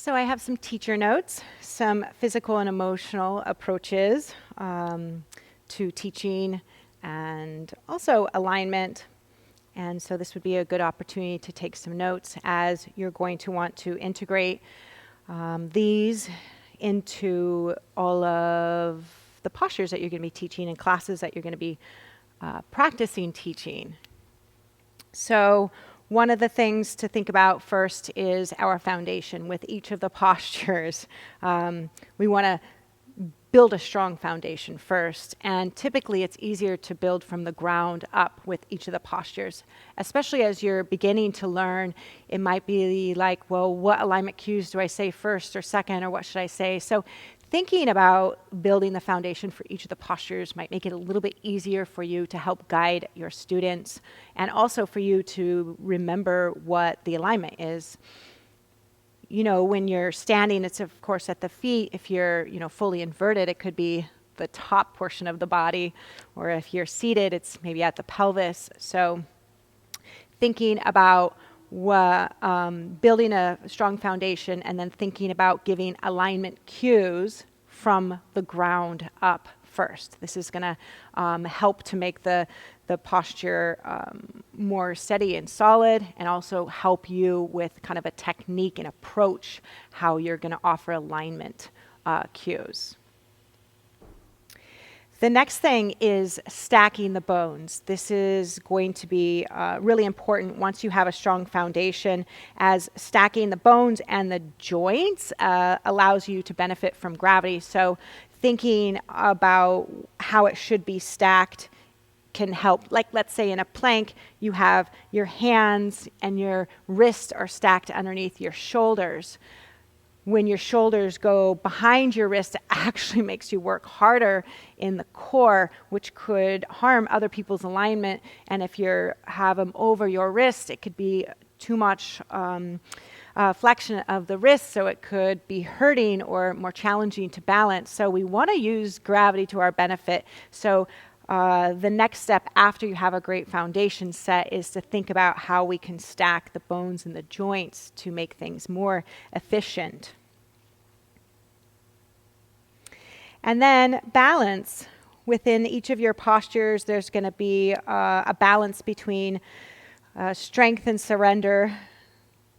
So I have some teacher notes, some physical and emotional approaches to teaching and also alignment. And so this would be a good opportunity to take some notes as you're going to want to integrate these into all of the postures that you're going to be teaching and classes that you're going to be practicing teaching. So one of the things to think about first is our foundation with each of the postures. We want to build a strong foundation first, and typically it's easier to build from the ground up with each of the postures, especially as you're beginning to learn. It might be like, well, what alignment cues do I say first or second, or what should I say? So thinking about building the foundation for each of the postures might make it a little bit easier for you to help guide your students, and also for you to remember what the alignment is. You know, when you're standing, it's of course at the feet. If you're, fully inverted, it could be the top portion of the body, or if you're seated, it's maybe at the pelvis. So thinking about building a strong foundation, and then thinking about giving alignment cues from the ground up first. This is going to help to make the posture more steady and solid, and also help you with kind of a technique and approach how you're going to offer alignment cues. The next thing is stacking the bones. This is going to be really important once you have a strong foundation, as stacking the bones and the joints allows you to benefit from gravity. So thinking about how it should be stacked can help. Like, let's say in a plank, you have your hands and your wrists are stacked underneath your shoulders. When your shoulders go behind your wrist, it actually makes you work harder in the core, which could harm other people's alignment. And if you have them over your wrist, it could be too much flexion of the wrist, so it could be hurting or more challenging to balance. So we want to use gravity to our benefit. So the next step after you have a great foundation set is to think about how we can stack the bones and the joints to make things more efficient. And then balance. Within each of your postures, there's going to be a balance between strength and surrender,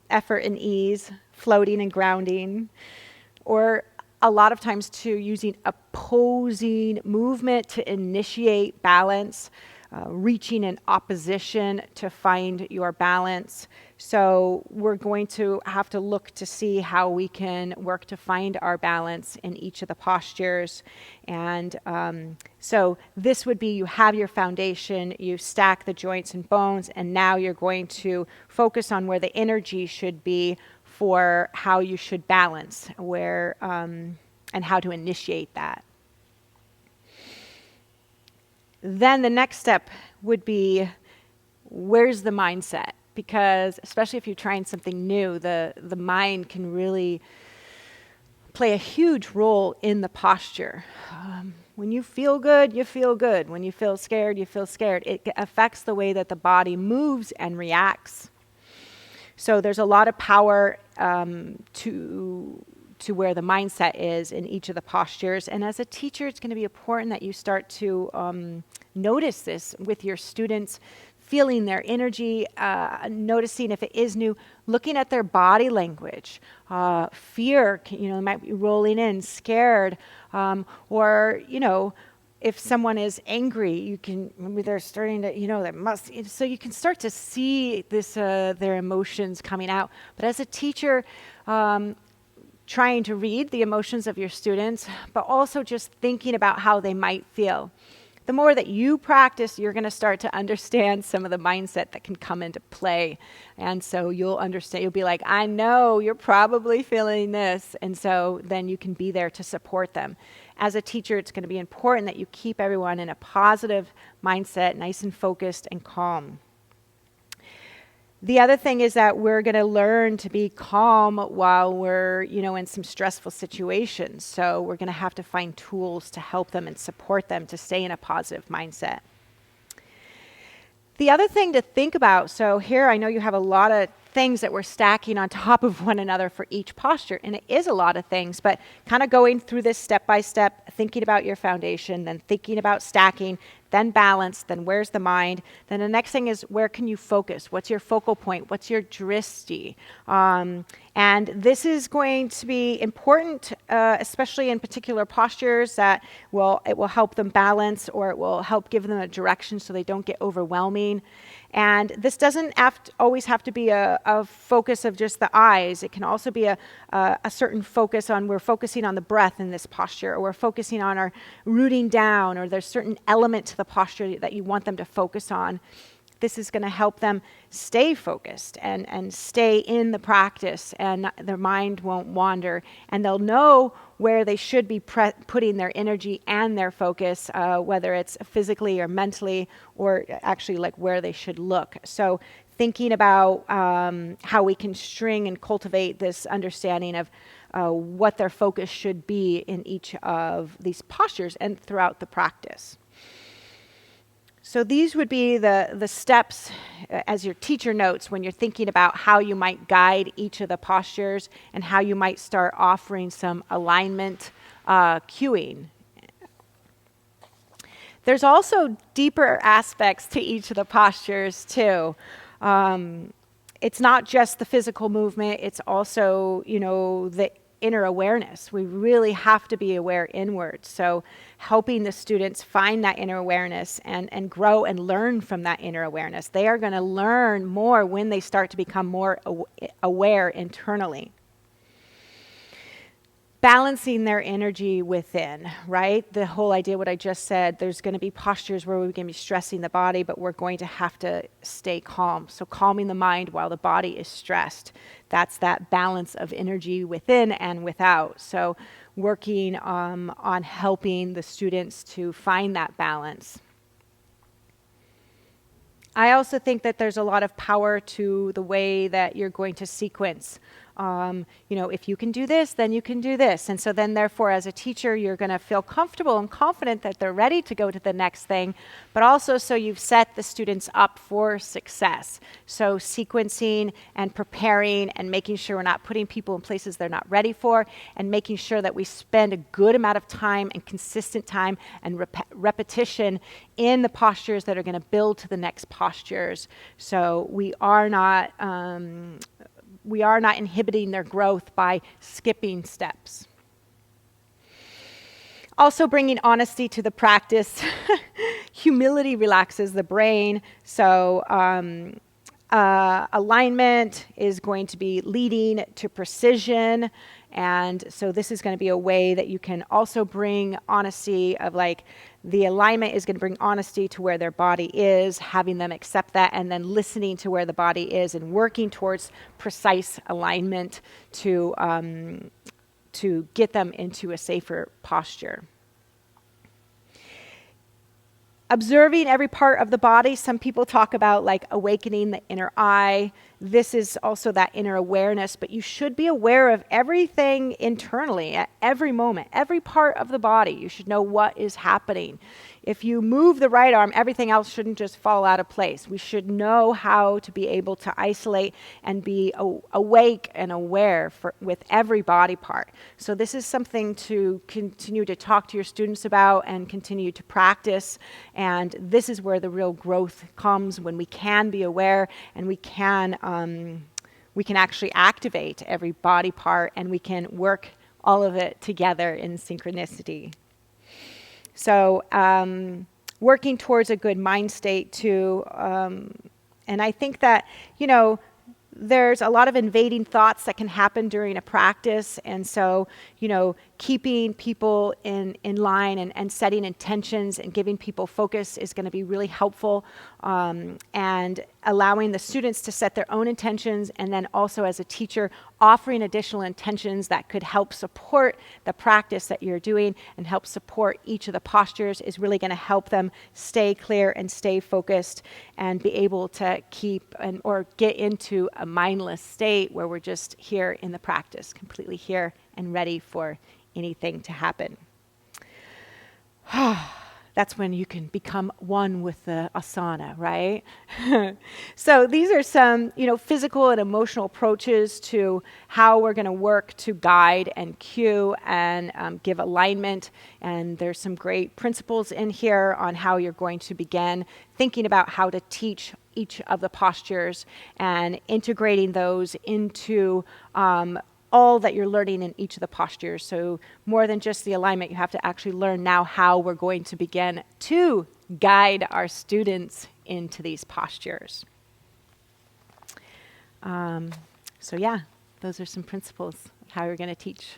effort and ease, floating and grounding, or a lot of times too, using opposing movement to initiate balance, reaching in opposition to find your balance. So we're going to have to look to see how we can work to find our balance in each of the postures. And so this would be, you have your foundation, you stack the joints and bones, and now you're going to focus on where the energy should be for how you should balance, where and how to initiate that. Then the next step would be, where's the mindset? Because especially if you're trying something new, the mind can really play a huge role in the posture. When you feel good, you feel good. When you feel scared, you feel scared. It affects the way that the body moves and reacts. So there's a lot of power to where the mindset is in each of the postures. And as a teacher, it's going to be important that you start to notice this with your students, feeling their energy, noticing if it is new, looking at their body language. Fear, might be rolling in, scared, or, if someone is angry, maybe they're starting to, so you can start to see this, their emotions coming out. But as a teacher, trying to read the emotions of your students, but also just thinking about how they might feel. The more that you practice, you're going to start to understand some of the mindset that can come into play. And so you'll understand, you'll be like, I know you're probably feeling this. And so then you can be there to support them. As a teacher, it's going to be important that you keep everyone in a positive mindset, nice and focused and calm. The other thing is that we're going to learn to be calm while we're, in some stressful situations. So we're going to have to find tools to help them and support them to stay in a positive mindset. The other thing to think about, so here I know you have a lot of things that we're stacking on top of one another for each posture. And it is a lot of things, but kind of going through this step by step, thinking about your foundation, then thinking about stacking, then balance, then where's the mind. Then the next thing is, where can you focus? What's your focal point? What's your drishti? And this is going to be important, especially in particular postures that it will help them balance, or it will help give them a direction so they don't get overwhelming. And this doesn't always have to be a focus of just the eyes. It can also be a certain focus on, we're focusing on the breath in this posture, or we're focusing on our rooting down, or there's certain element to the posture that you want them to focus on. This is going to help them stay focused and stay in the practice, and their mind won't wander, and they'll know where they should be putting their energy and their focus, whether it's physically or mentally, or actually like where they should look. So thinking about how we can string and cultivate this understanding of what their focus should be in each of these postures and throughout the practice. So these would be the steps as your teacher notes when you're thinking about how you might guide each of the postures and how you might start offering some alignment cueing. There's also deeper aspects to each of the postures too. It's not just the physical movement, it's also, the inner awareness. We really have to be aware inward. So helping the students find that inner awareness and grow and learn from that inner awareness. They are going to learn more when they start to become more aware internally. Balancing their energy within, right? The whole idea, what I just said, there's going to be postures where we're going to be stressing the body, but we're going to have to stay calm. So calming the mind while the body is stressed. That's that balance of energy within and without. So working on helping the students to find that balance. I also think that there's a lot of power to the way that you're going to sequence. If you can do this, then you can do this. And so then therefore, as a teacher, you're going to feel comfortable and confident that they're ready to go to the next thing, but also so you've set the students up for success. So sequencing and preparing and making sure we're not putting people in places they're not ready for, and making sure that we spend a good amount of time and consistent time and repetition in the postures that are going to build to the next postures. So we are not inhibiting their growth by skipping steps. Also bringing honesty to the practice. Humility relaxes the brain. So alignment is going to be leading to precision. And so this is going to be a way that you can also bring honesty of the alignment is going to bring honesty to where their body is, having them accept that, and then listening to where the body is and working towards precise alignment to get them into a safer posture. Observing every part of the body. Some people talk about awakening the inner eye. This is also that inner awareness, but you should be aware of everything internally at every moment, every part of the body. You should know what is happening. If you move the right arm, everything else shouldn't just fall out of place. We should know how to be able to isolate and be awake and aware with every body part. So this is something to continue to talk to your students about and continue to practice. And this is where the real growth comes, when we can be aware and we can actually activate every body part, and we can work all of it together in synchronicity. So working towards a good mind state too. And I think that, there's a lot of invading thoughts that can happen during a practice. And so, keeping people in line and setting intentions and giving people focus is going to be really helpful. And allowing the students to set their own intentions, and then also as a teacher offering additional intentions that could help support the practice that you're doing and help support each of the postures is really going to help them stay clear and stay focused and be able to keep or get into a mindless state where we're just here in the practice, completely here and ready for anything to happen. that's when you can become one with the asana, right? So these are some, physical and emotional approaches to how we're going to work to guide and cue and give alignment. And there's some great principles in here on how you're going to begin thinking about how to teach each of the postures and integrating those into all that you're learning in each of the postures. So more than just the alignment, you have to actually learn now how we're going to begin to guide our students into these postures. So yeah, those are some principles of how you're going to teach